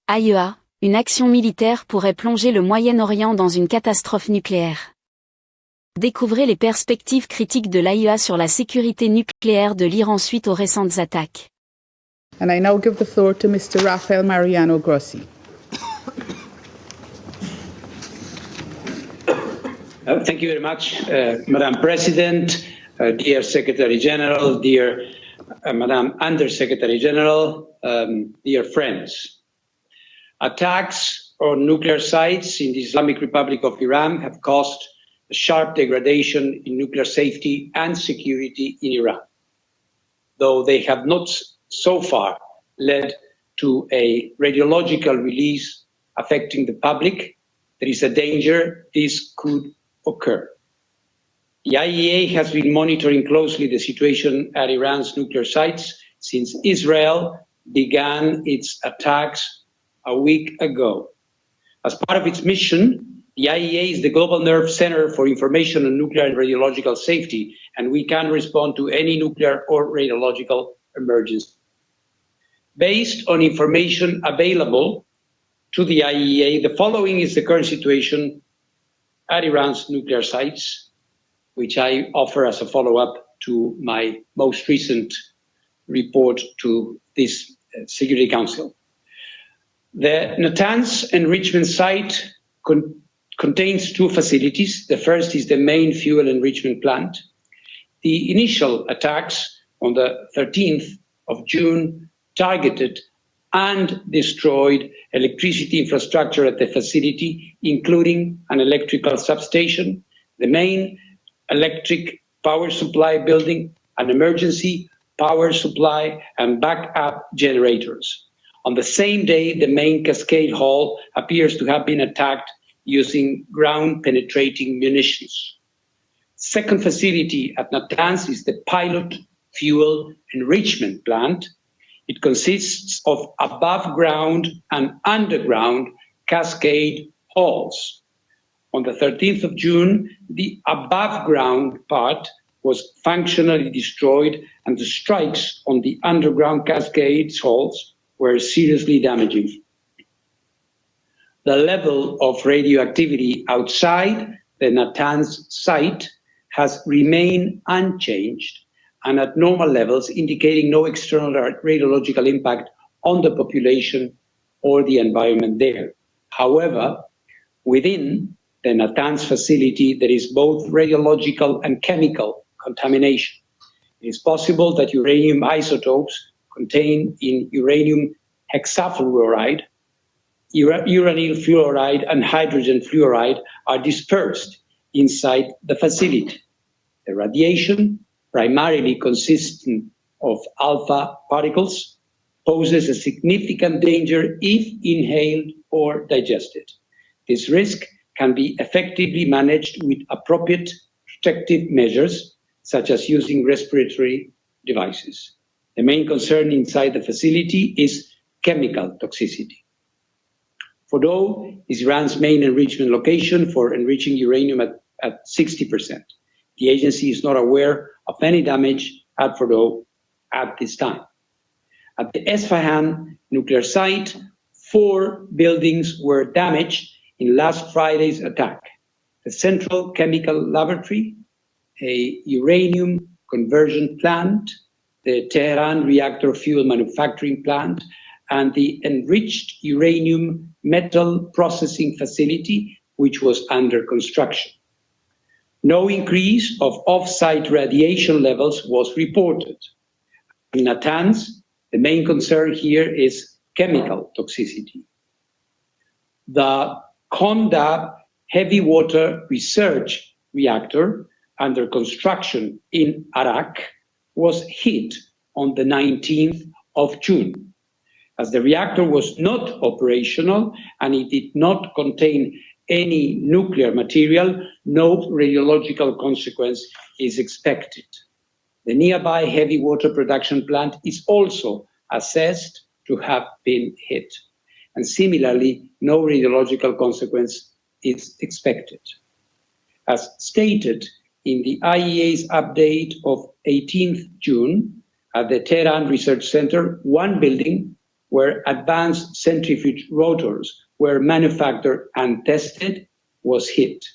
AIEA, une action militaire pourrait plonger le Moyen-Orient dans une catastrophe nucléaire. Découvrez les perspectives critiques de l'AIEA sur la sécurité nucléaire de l'Iran suite aux récentes attaques. And I now give the floor to Mr. Rafael Mariano Grossi. Thank you very much, Madam President, dear Secretary General, dear Madam Under-Secretary General, dear friends. Attacks on nuclear sites in the Islamic Republic of Iran have caused a sharp degradation in nuclear safety and security in Iran. Though they have not so far led to a radiological release affecting the public, there is a danger this could occur. The AIEA has been monitoring closely the situation at Iran's nuclear sites since Israel began its attacks a week ago. As part of its mission, the AIEA is the global nerve center for information on nuclear and radiological safety, and we can respond to any nuclear or radiological emergency. Based on information available to the AIEA, the following is the current situation at Iran's nuclear sites, which I offer as a follow-up to my most recent report to this Security Council. The Natanz enrichment site contains two facilities. The first is the main fuel enrichment plant. The initial attacks on the 13th of June targeted and destroyed electricity infrastructure at the facility, including an electrical substation, the main electric power supply building, an emergency power supply, and backup generators. On the same day, the main cascade hall appears to have been attacked using ground-penetrating munitions. Second facility at Natanz is the pilot fuel enrichment plant. It consists of above-ground and underground cascade halls. On the 13th of June, the above-ground part was functionally destroyed, and the strikes on the underground cascade halls were seriously damaging. The level of radioactivity outside the Natanz site has remained unchanged and at normal levels, indicating no external radiological impact on the population or the environment there. However, within the Natanz facility, there is both radiological and chemical contamination. It is possible that uranium isotopes contained in uranium hexafluoride, uranyl fluoride, and hydrogen fluoride are dispersed inside the facility. The radiation, primarily consisting of alpha particles, poses a significant danger if inhaled or digested. This risk can be effectively managed with appropriate protective measures, such as using respiratory devices. The main concern inside the facility is chemical toxicity. Fordow is Iran's main enrichment location for enriching uranium at 60%. The agency is not aware of any damage at Fordow at this time. At the Esfahan nuclear site, 4 buildings were damaged in last Friday's attack. The Central Chemical Laboratory, a uranium conversion plant, the Tehran reactor fuel manufacturing plant, and the enriched uranium metal processing facility, which was under construction. No increase of off-site radiation levels was reported. In Natanz, the main concern here is chemical toxicity. The Condab heavy water research reactor under construction in Arak was hit on the 19th of June. As the reactor was not operational and it did not contain any nuclear material, no radiological consequence is expected. The nearby heavy water production plant is also assessed to have been hit. And similarly, no radiological consequence is expected. As stated in the IAEA's update of 18th June, at the Tehran Research Center, 1 building where advanced centrifuge rotors were manufactured and tested, was hit.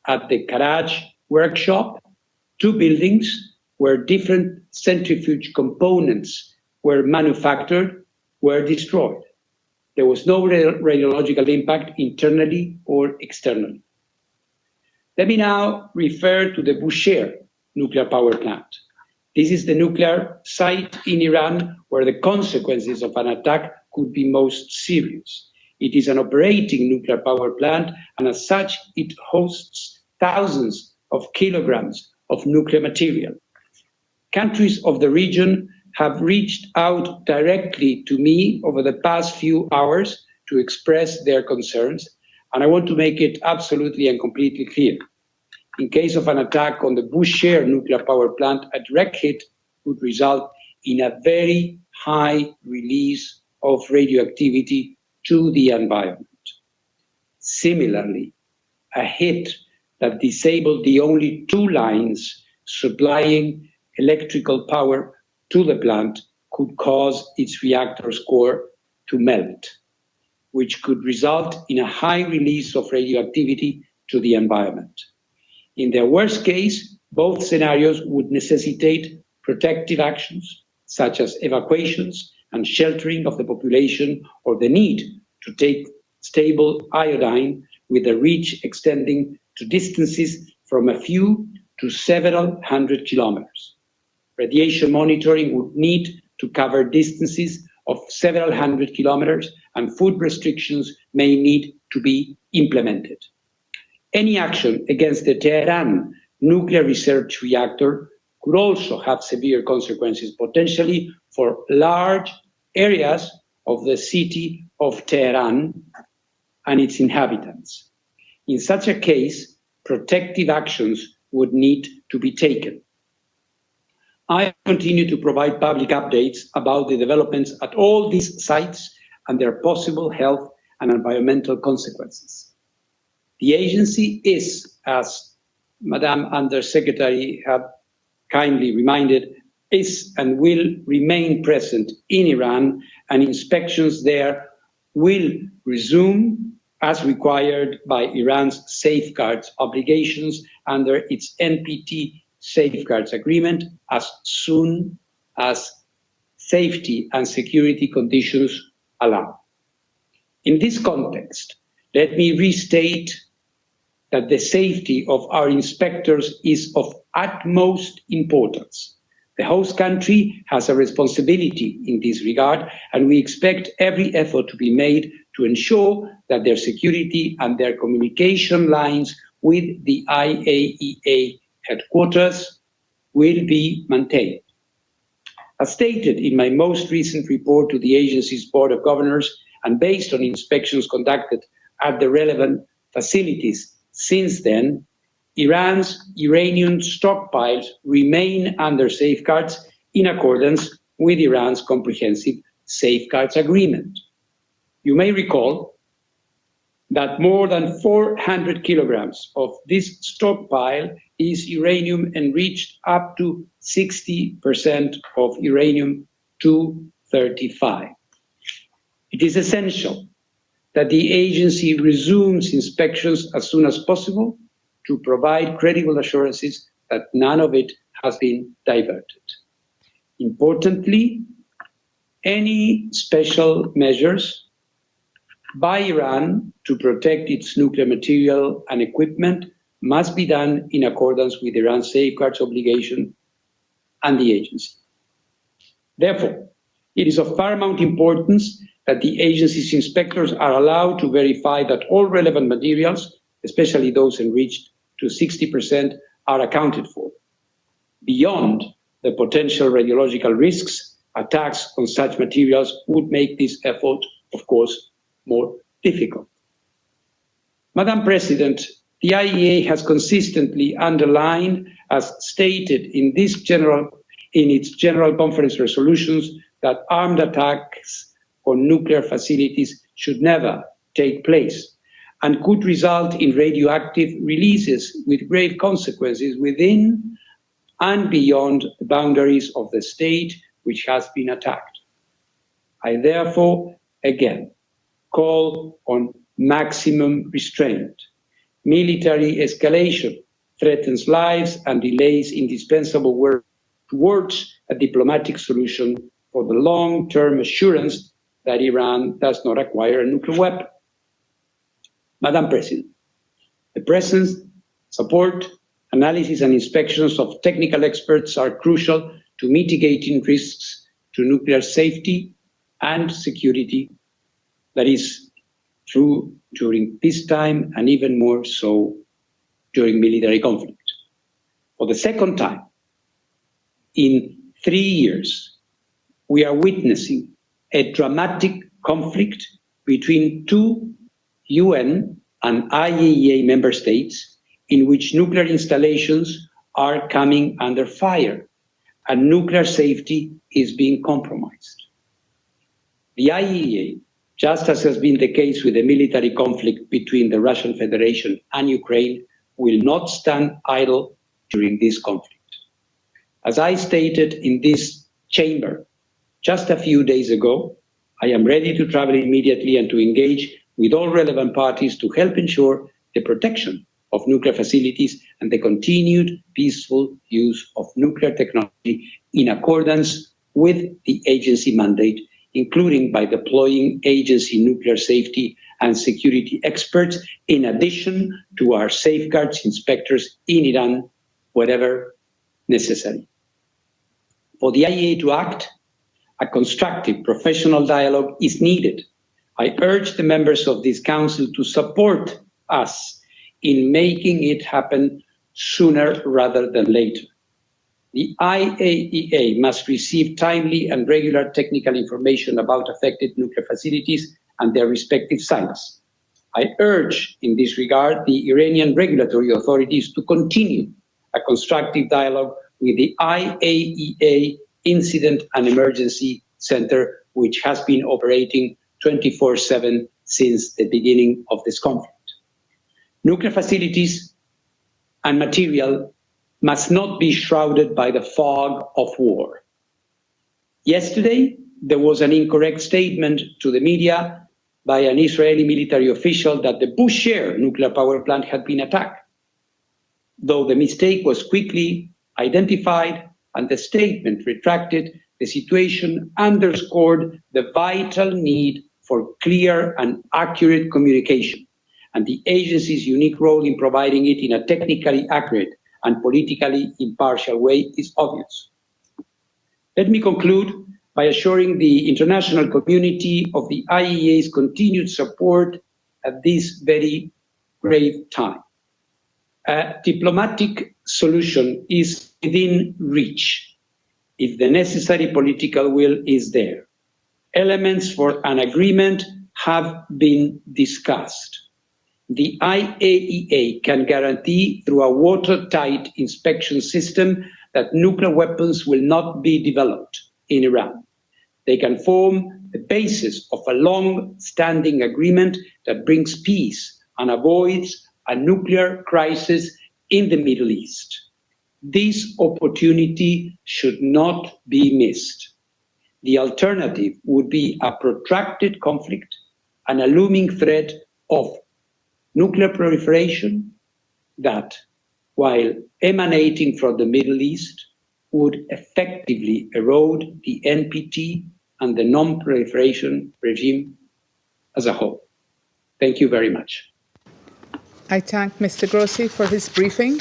At the garage workshop, 2 buildings where different centrifuge components were manufactured were destroyed. There was no radiological impact internally or externally. Let me now refer to the Bushehr nuclear power plant. This is the nuclear site in Iran where the consequences of an attack could be most serious. It is an operating nuclear power plant, and as such, it hosts thousands of kilograms of nuclear material. Countries of the region have reached out directly to me over the past few hours to express their concerns, and I want to make it absolutely and completely clear. In case of an attack on the Bushehr nuclear power plant, a direct hit would result in a very high release of radioactivity to the environment. Similarly, a hit that disabled the only 2 lines supplying electrical power to the plant could cause its reactor's core to melt, which could result in a high release of radioactivity to the environment. In the worst case, both scenarios would necessitate protective actions, such as evacuations and sheltering of the population, or the need to take stable iodine with a reach extending to distances from a few to several hundred kilometers. Radiation monitoring would need to cover distances of several hundred kilometers, and food restrictions may need to be implemented. Any action against the Tehran nuclear research reactor could also have severe consequences, potentially for large areas of the city of Tehran and its inhabitants. In such a case, protective actions would need to be taken. I continue to provide public updates about the developments at all these sites and their possible health and environmental consequences. The agency is, as Madam Undersecretary had kindly reminded, is and will remain present in Iran, and inspections there will resume as required by Iran's safeguards obligations under its NPT safeguards agreement as soon as safety and security conditions allow. In this context, let me restate that the safety of our inspectors is of utmost importance. The host country has a responsibility in this regard, and we expect every effort to be made to ensure that their security and their communication lines with the IAEA headquarters will be maintained. As stated in my most recent report to the agency's Board of Governors, and based on inspections conducted at the relevant facilities since then, Iran's uranium stockpiles remain under safeguards in accordance with Iran's comprehensive safeguards agreement. You may recall that more than 400 kilograms of this stockpile is uranium enriched up to 60% of uranium-235. It is essential that the agency resumes inspections as soon as possible to provide credible assurances that none of it has been diverted. Importantly, any special measures by Iran to protect its nuclear material and equipment must be done in accordance with Iran's safeguards obligation and the agency. Therefore, it is of paramount importance that the agency's inspectors are allowed to verify that all relevant materials, especially those enriched to 60%, are accounted for. Beyond the potential radiological risks, attacks on such materials would make this effort, of course, more difficult. Madam President, the IAEA has consistently underlined, as stated in its General Conference resolutions, that armed attacks on nuclear facilities should never take place and could result in radioactive releases with grave consequences within and beyond the boundaries of the state which has been attacked. I therefore again call on maximum restraint. Military escalation threatens lives and delays indispensable work towards a diplomatic solution for the long-term assurance that Iran does not acquire a nuclear weapon. Madam President, the presence, support, analysis and inspections of technical experts are crucial to mitigating risks to nuclear safety and security. That is true during peacetime and even more so during military conflict. For the second time in 3 years, we are witnessing a dramatic conflict between two UN and AIEA member states in which nuclear installations are coming under fire and nuclear safety is being compromised. The IAEA, just as has been the case with the military conflict between the Russian Federation and Ukraine, will not stand idle during this conflict. As I stated in this chamber just a few days ago, I am ready to travel immediately and to engage with all relevant parties to help ensure the protection of nuclear facilities and the continued peaceful use of nuclear technology in accordance with the agency mandate, including by deploying agency nuclear safety and security experts, in addition to our safeguards inspectors in Iran, wherever necessary. For the IAEA to act, a constructive professional dialogue is needed. I urge the members of this council to support us in making it happen sooner rather than later. The IAEA must receive timely and regular technical information about affected nuclear facilities and their respective sites. I urge in this regard the Iranian regulatory authorities to continue a constructive dialogue with the IAEA Incident and Emergency Center, which has been operating 24/7 since the beginning of this conflict. Nuclear facilities and material must not be shrouded by the fog of war. Yesterday, there was an incorrect statement to the media by an Israeli military official that the Bushehr nuclear power plant had been attacked. Though the mistake was quickly identified and the statement retracted, the situation underscored the vital need for clear and accurate communication, and the agency's unique role in providing it in a technically accurate and politically impartial way is obvious. Let me conclude by assuring the international community of the IAEA's continued support at this very grave time. A diplomatic solution is within reach if the necessary political will is there. Elements for an agreement have been discussed. The IAEA can guarantee through a watertight inspection system that nuclear weapons will not be developed in Iran. They can form the basis of a long-standing agreement that brings peace and avoids a nuclear crisis in the Middle East. This opportunity should not be missed. The alternative would be a protracted conflict and a looming threat of nuclear proliferation that, while emanating from the Middle East, would effectively erode the NPT and the non-proliferation regime as a whole. Thank you very much. I thank Mr. Grossi for his briefing.